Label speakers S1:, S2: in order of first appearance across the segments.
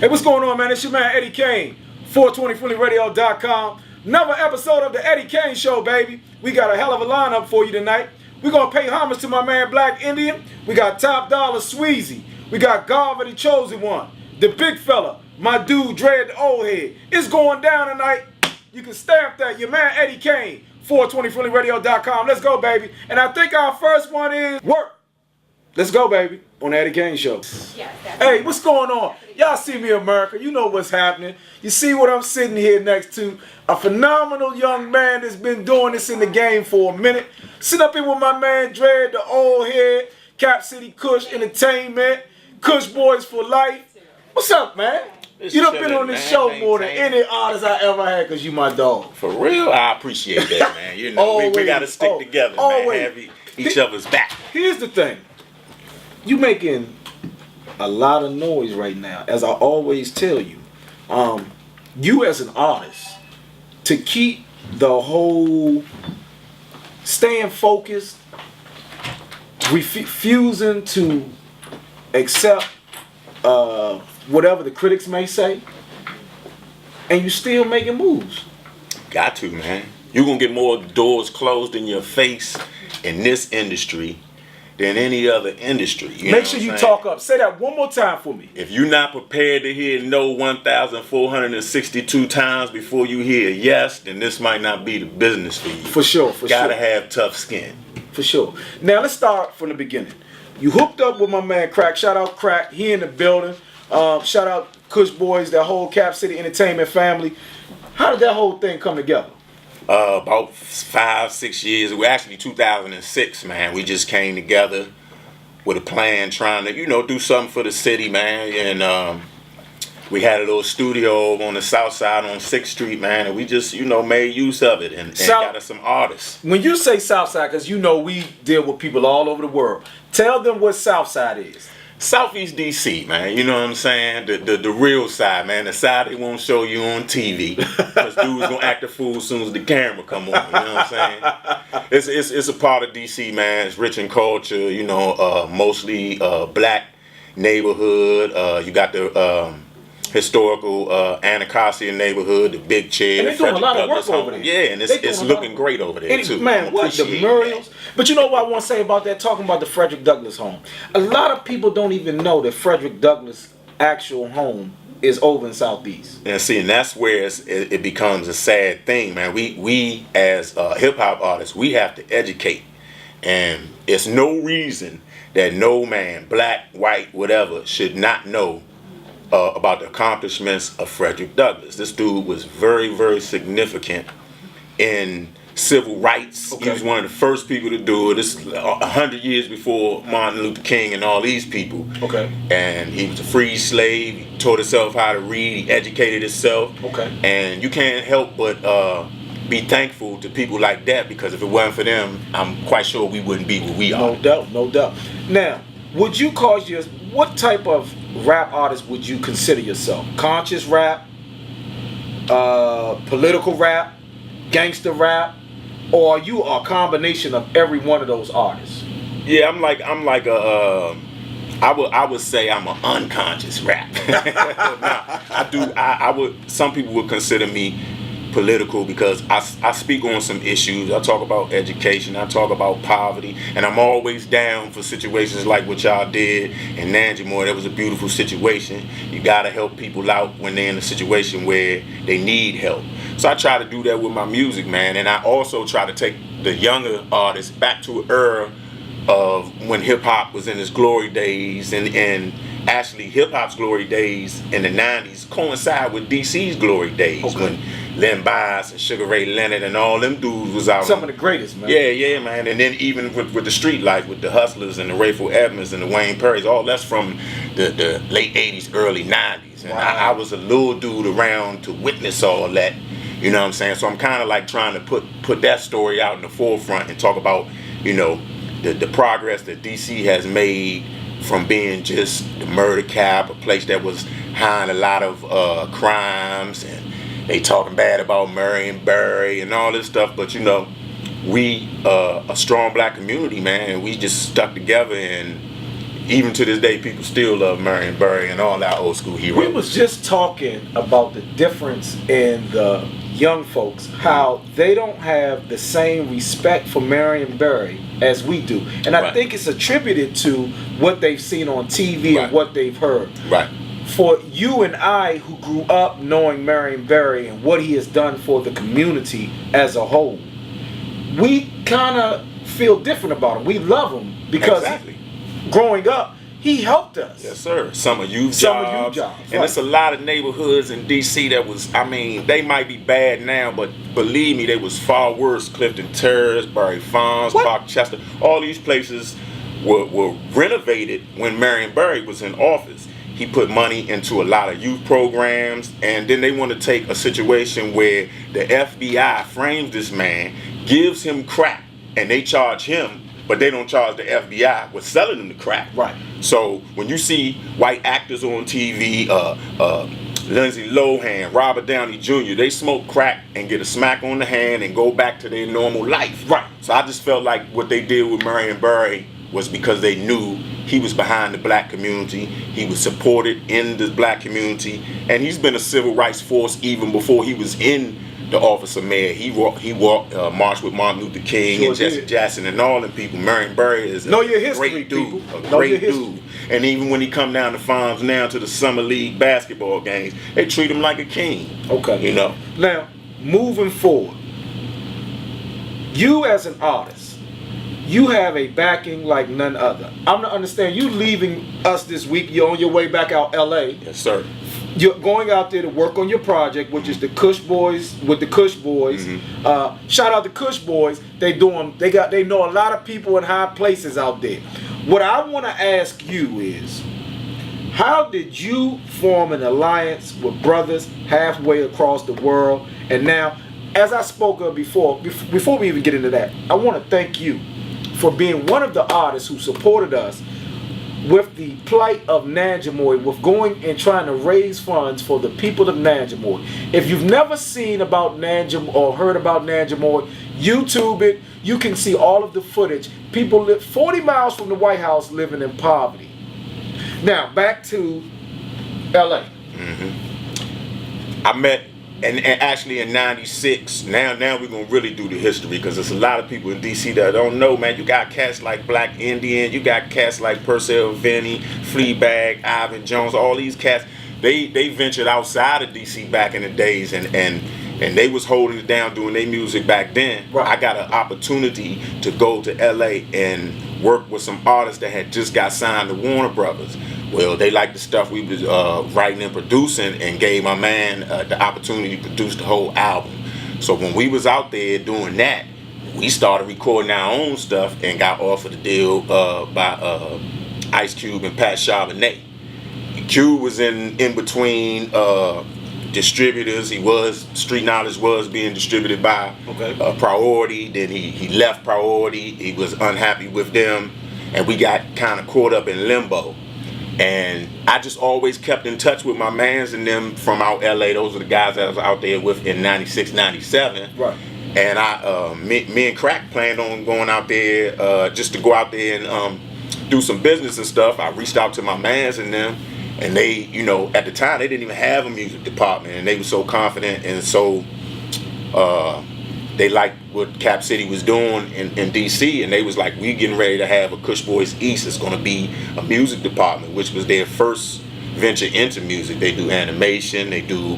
S1: Hey, what's going on, man? It's your man, Eddie Kayne, 420freelyradio.com. Another episode of the Eddie Kayne Show, baby. We got a hell of a lineup for you tonight. We're going to pay homage to my man, Black Indian. We got Top Dollar Sweezy. We got Garver, the Chosen One. The big fella, my dude, Dread the Old Head. It's going down tonight. You can stamp that. Your man, Eddie Kayne, 420freelyradio.com. Let's go, baby. And I think our first one is Work. Let's go, baby, on the Eddie Kayne Show. Hey, what's going on? Y'all see me, America. You know what's happening. You see what I'm sitting here next to? A phenomenal young man that's been doing this in the game for a minute. Sitting up here with my man, Dread, the Old Head, Cap City Kush Entertainment, Kush Boys for Life. What's up, man? You done been on this show more than any artist I ever had because you my dog.
S2: For real? I appreciate that, man. You know, we got to stick together, man. Have each other's back.
S1: Here's the thing. You making a lot of noise right now, as I always tell you. You as an artist, to keep the whole staying focused, refusing to accept whatever the critics may say, and you still making moves.
S2: Got to, man. You're going to get more doors closed in your face in this industry than any other industry.
S1: Make sure you talk up. Say that one more time for me.
S2: If you're not prepared to hear no 1,462 times before you hear yes, then this might not be the business for you.
S1: For sure,
S2: Gotta have tough skin.
S1: For sure. Now let's start from the beginning. You hooked up with my man Crack. Shout out Crack. He in the building. Shout out Kush Boys, that whole Cap City Entertainment family. How did that whole thing come together?
S2: About 5-6 years. It was actually 2006, man. We just came together with a plan, trying to, do something for the city, man. And we had a little studio on the south side on 6th Street, man. And we just, made use of it and got us some artists.
S1: When you say south side, because we deal with people all over the world, tell them what south side is.
S2: Southeast DC, man. You know what I'm saying? The real side, man. The side they won't show you on TV. Because dudes gonna act a fool as soon as the camera come on. You know what I'm saying? It's a part of DC, man. It's rich in culture. Mostly black neighborhood. You got the historical Anacostia neighborhood, the Big Chair.
S1: And they're doing a lot of work over there.
S2: Yeah, and it's looking great over there too.
S1: Man, what the Muriels? But you know what I want to say about that? Talking about the Frederick Douglass home. A lot of people don't even know that Frederick Douglass' actual home is over in Southeast.
S2: And see, and that's where it becomes a sad thing, man. We as hip hop artists, we have to educate, and it's no reason that no man, black, white, whatever, should not know about the accomplishments of Frederick Douglass. This dude was very, very significant in civil rights. Okay. He was one of the first people to do it. This is 100 years before Martin Luther King and all these people.
S1: Okay.
S2: And he was a free slave. He taught himself how to read. He educated himself.
S1: Okay.
S2: And you can't help but be thankful to people like that, because if it wasn't for them, I'm quite sure we wouldn't be where we are.
S1: No doubt, no doubt. Now, would you call what type of rap artist would you consider yourself? Conscious rap, political rap, gangster rap, or are you a combination of every one of those artists?
S2: Yeah, I would say I'm an unconscious rap. Some people would consider me political, because I speak on some issues. I talk about education, I talk about poverty, and I'm always down for situations like what y'all did in Nanjamore. That was a beautiful situation. You gotta help people out when they're in a situation where they need help. So I try to do that with my music, man, and I also try to take the younger artists back to an era of when hip-hop was in its glory days, and actually hip-hop's glory days in the 90s coincide with DC's glory days.
S1: Okay.
S2: When Len Bias and Sugar Ray Leonard and all them dudes was out.
S1: Some of the greatest, man.
S2: Yeah, man. And then even with the street life, with the Hustlers and the Rayful Edmonds and the Wayne Perrys, all that's from the late 80s, early 90s. And
S1: wow.
S2: I was a little dude around to witness all that. You know what I'm saying? So I'm kind of like trying to put that story out in the forefront and talk about, the progress that DC has made from being just the murder cap, a place that was hiding a lot of crimes, and they talking bad about Marion Barry and all this stuff. But we a strong black community, man, and we just stuck together, and even to this day, people still love Marion Barry and all our old school heroes.
S1: We was just talking about the difference in the young folks, how they don't have the same respect for Marion Barry as we do. And I think it's attributed to what they've seen on TV and what they've heard.
S2: Right.
S1: For you and I, who grew up knowing Marion Barry and what he has done for the community as a whole, we kind of feel different about him. We love him because growing up, he helped us.
S2: Yes, sir. Summer youth jobs. And it's a lot of neighborhoods in D.C. that was, I mean, they might be bad now, but believe me, they was far worse. Clifton Terrace, Barry Farms, Parkchester, all these places were renovated when Marion Barry was in office. He put money into a lot of youth programs, and then they want to take a situation where the FBI frames this man, gives him crack, and they charge him, but they don't charge the FBI with selling them the crack.
S1: Right.
S2: So when you see white actors on TV, Lindsay Lohan, Robert Downey Jr., they smoke crack and get a smack on the hand and go back to their normal life.
S1: Right.
S2: So I just felt like what they did with Marion Barry was because they knew he was behind the black community, he was supported in the black community, and he's been a civil rights force even before he was in the office of mayor. He marched with Martin Luther King and Jesse Jackson and all them people. Marion Barry is a great dude, a great dude. And even when he come down to farms now to the summer league basketball games, they treat him like a king.
S1: Okay.
S2: You know.
S1: Now, moving forward, you as an artist, you have a backing like none other. I'm to understand you leaving us this week. You're on your way back out L.A.
S2: Yes, sir.
S1: You're going out there to work on your project, which is the Kush Boys with the Kush Boys. Shout out to Kush Boys. They know a lot of people in high places out there. What I want to ask you is, how did you form an alliance with brothers halfway across the world? And now, as I spoke of before we even get into that, I want to thank you for being one of the artists who supported us with the plight of Nanjamoy, with going and trying to raise funds for the people of Nanjamoy. If you've never seen about Nanjamoy or heard about Nanjamoy, YouTube it. You can see all of the footage. People live 40 miles from the White House living in poverty. Now, back to LA.
S2: I met, and actually in '96, now we're going to really do the history, because there's a lot of people in D.C. that don't know, man. You got cats like Black Indian, you got cats like Purcell Vinny, Fleabag, Ivan Jones, all these cats. They ventured outside of D.C. back in the days, and they was holding it down doing their music back then.
S1: Right.
S2: I got an opportunity to go to L.A. and work with some artists that had just got signed to Warner Brothers. Well, they liked the stuff we was writing and producing, and gave my man the opportunity to produce the whole album. So when we was out there doing that, we started recording our own stuff and got offered a deal by Ice Cube and Pat Charbonnet. Cube was in between distributors. Street Knowledge was being distributed by Priority. Then he left Priority. He was unhappy with them, and we got kind of caught up in limbo. And I just always kept in touch with my mans and them from out LA. Those are the guys that I was out there with in '96, '97. Right. And me and Crack planned on going out there just to go out there and do some business and stuff. I reached out to my mans and them, and they, you know, at the time they didn't even have a music department, and they were so confident and so they liked what Cap City was doing in DC, and they was like, we getting ready to have a Kush Boys East. It's going to be a music department, which was their first venture into music. They do animation, they do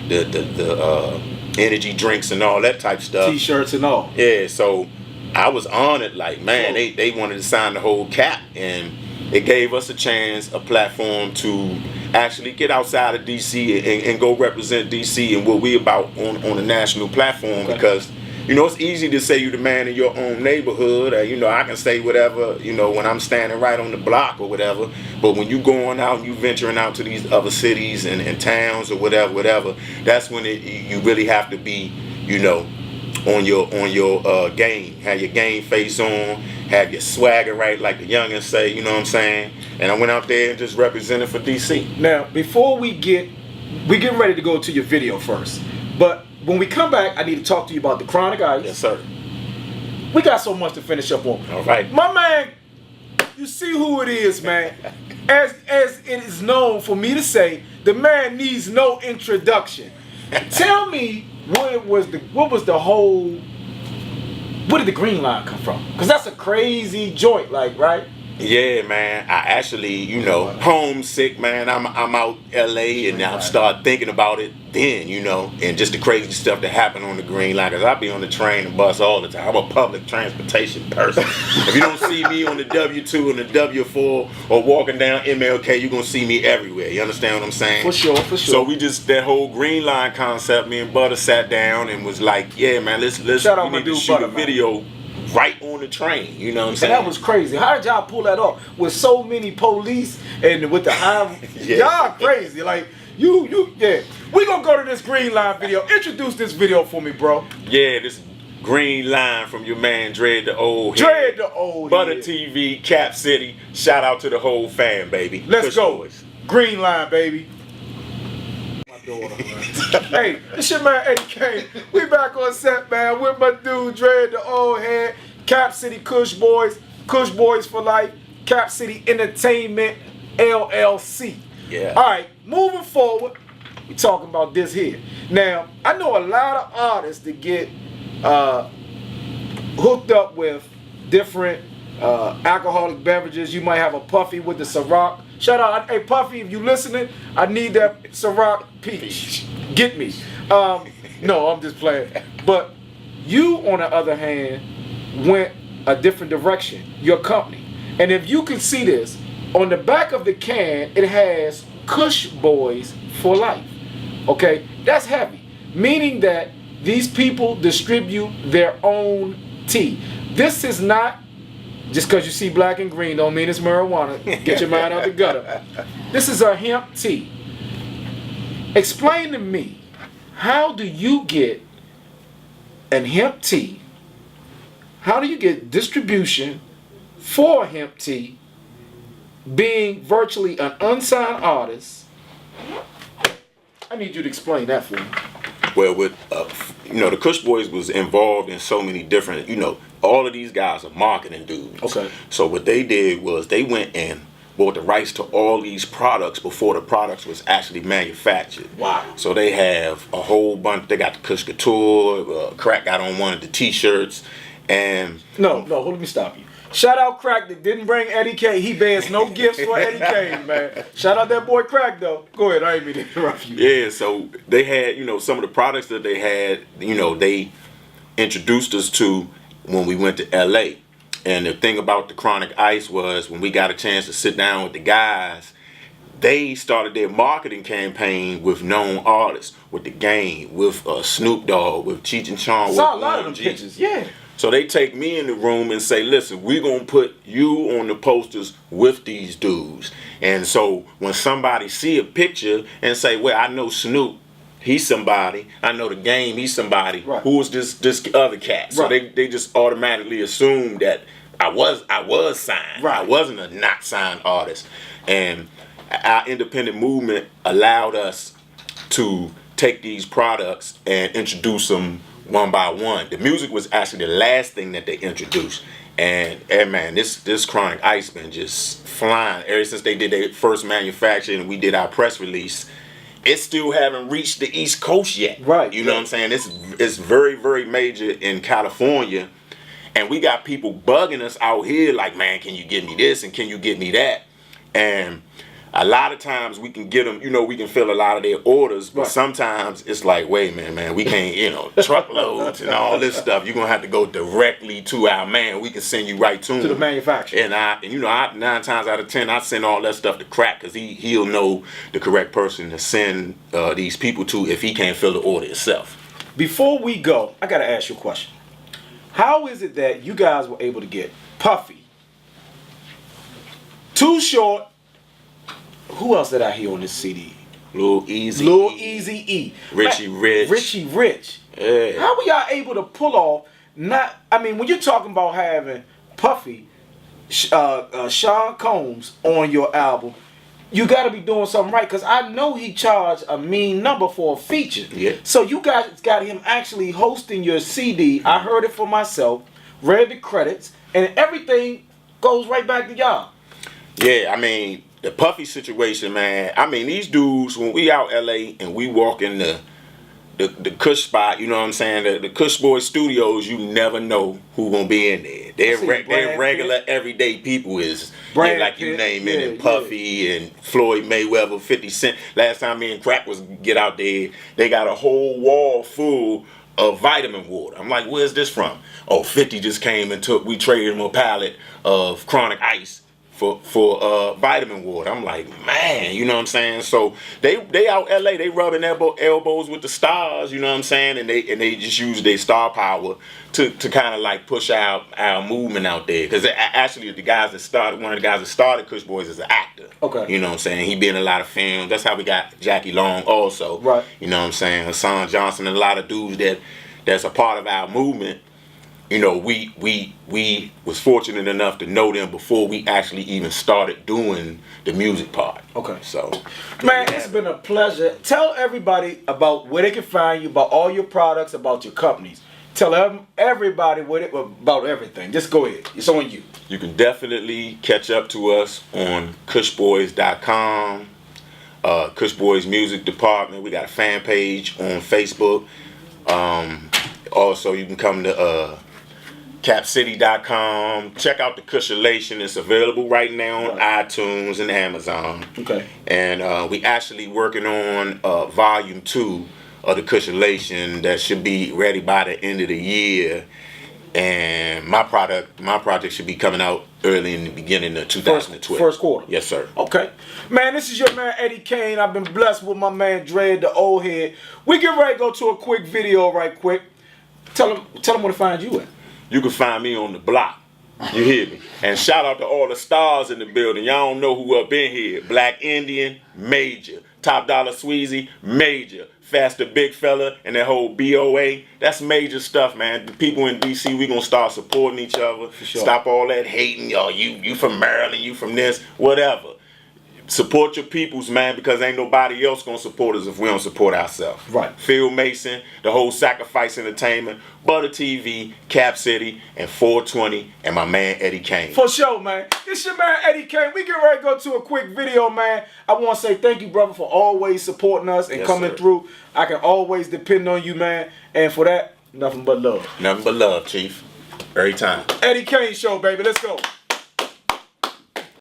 S2: the energy drinks and all that type stuff.
S1: T-shirts and all.
S2: Yeah, so I was on it like, man, they wanted to sign the whole Cap, and it gave us a chance, a platform to actually get outside of DC and go represent DC and what we about on a national platform. Because, you know, it's easy to say you're the man in your own neighborhood, or, you know, I can say whatever, you know, when I'm standing right on the block or whatever. But when you going out and you venturing out to these other cities and towns or whatever, that's when you really have to be, you know, on your game. Have your game face on, have your swagger right, like the youngins say, you know what I'm saying? And I went out there and just represented for DC.
S1: Now, before we're getting ready to go to your video first, but when we come back, I need to talk to you about the Chronic Ice.
S2: Yes, sir.
S1: We got so much to finish up on.
S2: All right.
S1: My man, you see who it is, man. As it is known for me to say, the man needs no introduction. Tell me where was the where did the Green Line come from? Because that's a crazy joint, like, right?
S2: Yeah, man. I actually, you know, homesick, man. I'm out LA and I start thinking about it then, you know, and just the crazy stuff that happened on the Green Line. Cause I be on the train and bus all the time. I'm a public transportation person. If you don't see me on the W2 and the W4 or walking down MLK, you're gonna see me everywhere. You understand what I'm saying?
S1: For sure, for sure.
S2: So we just that whole Green Line concept. Me and Butter sat down and was like, yeah, man, let's
S1: Shout out
S2: we
S1: my
S2: need to
S1: dude
S2: shoot
S1: Butter,
S2: a
S1: man.
S2: video right on the train. You know what I'm saying?
S1: And that was crazy. How did y'all pull that off with so many police and with the high?
S2: Yeah.
S1: Y'all crazy. Like yeah. We gonna go to this Green Line video. Introduce this video for me, bro.
S2: Yeah, this Green Line from your man Dread the Old Head.
S1: Dread the Old
S2: Butter
S1: Head.
S2: TV, Cap City. Shout out to the whole fam, baby.
S1: Let's
S2: Push
S1: go.
S2: boys.
S1: Green Line, baby. My daughter, man. Hey, this your man Eddie Kayne. We back on set, man, with my dude Dread the Old Head, Cap City Kush Boys for life, Cap City Entertainment LLC.
S2: Yeah.
S1: All right, moving forward, we talking about this here. Now, I know a lot of artists that get hooked up with different alcoholic beverages. You might have a Puffy with the Ciroc. Shout out, hey Puffy, if you listening, I need that Ciroc peach. Get me. No, I'm just playing. But you, on the other hand, went a different direction. Your company, and if you can see this on the back of the can, it has Kush Boys for life. Okay, that's heavy, meaning that these people distribute their own tea. This is not just because you see black and green don't mean it's marijuana. Get your mind out the gutter. This is a hemp tea. Explain to me, how do you get an hemp tea? How do you get distribution for hemp tea, being virtually an unsigned artist? I need you to explain that for me.
S2: Well, with you know, the Kush Boys was involved in so many different, you know, all of these guys are marketing dudes.
S1: Okay.
S2: So what they did was they went and bought the rights to all these products before the products was actually manufactured.
S1: Wow.
S2: So they have a whole bunch. They got the Kush Couture. Crack got on one of the T-shirts, and
S1: No, let me stop you. Shout out Crack that didn't bring Eddie Kayne. He bears no gifts for Eddie Kayne, man. Shout out that boy Crack though. Go ahead, I ain't mean to interrupt you.
S2: yeah, so they had, you know, some of the products that they had, you know, they introduced us to when we went to LA. And the thing about the Chronic Ice was when we got a chance to sit down with the guys, they started their marketing campaign with known artists, with The Game, with Snoop Dogg, with Cheech and Chong.
S1: I saw a lot of them pictures, yeah.
S2: So they take me in the room and say, listen, we're going to put you on the posters with these dudes. And so when somebody see a picture and say, well, I know Snoop, he's somebody. I know The Game, he's somebody.
S1: Right.
S2: Who is this other cat? So
S1: Right.
S2: they just automatically assumed that I was signed.
S1: Right.
S2: I wasn't a not signed artist. And our independent movement allowed us to take these products and introduce them one by one. The music was actually the last thing that they introduced. And man, this Chronic Ice been just flying ever since they did their first manufacture and we did our press release. It still haven't reached the East Coast yet.
S1: Right.
S2: You know what I'm saying? It's very, very major in California. And we got people bugging us out here like, man, can you get me this and can you get me that? And a lot of times we can get them, you know, we can fill a lot of their orders, but
S1: Right.
S2: sometimes it's like, wait a minute, man, we can't, you know, truckloads and all this stuff. You're going to have to go directly to our man. We can send you right to him.
S1: To the manufacturer.
S2: And you know, 9 times out of 10, I send all that stuff to Crack because he'll know the correct person to send these people to if he can't fill the order himself.
S1: Before we go, I gotta ask you a question. How is it that you guys were able to get Puffy, Too Short, who else did I hear on this CD?
S2: Lil Easy.
S1: Lil Easy E.
S2: Richie Rich.
S1: Richie Rich.
S2: Yeah.
S1: How were y'all able to pull off, when you're talking about having Puffy, Sean Combs on your album, you got to be doing something right, because I know he charged a mean number for a feature.
S2: Yeah.
S1: So you guys got him actually hosting your CD. I heard it for myself, read the credits, and everything goes right back to y'all.
S2: Yeah, I mean, the Puffy situation, man. I mean, these dudes, when we out LA and we walk in the Kush spot, you know what I'm saying? The Kush Boys Studios, you never know who gonna be in there. They're regular, everyday people like you name it, and Puffy and Floyd Mayweather, 50 Cent. Last time me and Crack was get out there, they got a whole wall full of vitamin water. I'm like, where's this from? Oh, 50 just came and we traded him a pallet of Chronic Ice for vitamin water. I'm like, man, you know what I'm saying? So they out LA, they rubbing elbows with the stars, you know what I'm saying? And they just use their star power to kind of like push our movement out there. Because actually one of the guys that started Kush Boys is an actor.
S1: Okay.
S2: You know what I'm saying? He been in a lot of films. That's how we got Jackie Long also.
S1: Right.
S2: You know what I'm saying? Hassan Johnson and a lot of dudes that's a part of our movement. You know, we was fortunate enough to know them before we actually even started doing the music part.
S1: Okay.
S2: So,
S1: man, it's been a pleasure. Tell everybody about where they can find you, about all your products, about your companies. Tell everybody about everything. Just go ahead. It's on you.
S2: You can definitely catch up to us on kushboys.com, Kush Boys Music Department. We got a fan page on Facebook. Also, you can come to capcity.com. Check out the Kushalation. It's available right now on iTunes and Amazon.
S1: Okay.
S2: And we actually working on volume 2 of the Kushalation that should be ready by the end of the year. And my project should be coming out early in the beginning of 2012.
S1: First quarter.
S2: Yes, sir.
S1: Okay. Man, this is your man Eddie Kayne. I've been blessed with my man Dre, the old head. We get ready to go to a quick video right quick. Tell them where to find you at.
S2: You can find me on the block. You hear me? And shout out to all the stars in the building. Y'all don't know who up in here. Black Indian, major. Top Dollar Sweezy, major. Faster Big Fella and that whole BOA. That's major stuff, man. The people in DC, we gonna start supporting each other.
S1: Sure.
S2: Stop all that hating. Y'all, you from Maryland, you from this, whatever. Support your peoples, man, because ain't nobody else gonna support us if we don't support ourselves.
S1: Right.
S2: Phil Mason, the whole Sacrifice Entertainment, Butter TV, Cap City, and 420, and my man Eddie Kayne.
S1: For sure, man. It's your man Eddie Kayne. We get ready to go to a quick video, man. I want to say thank you, brother, for always supporting us and coming through. I can always depend on you, man. And for that, nothing but love.
S2: Nothing but love, Chief. Every time.
S1: Eddie Kayne Show, baby. Let's go.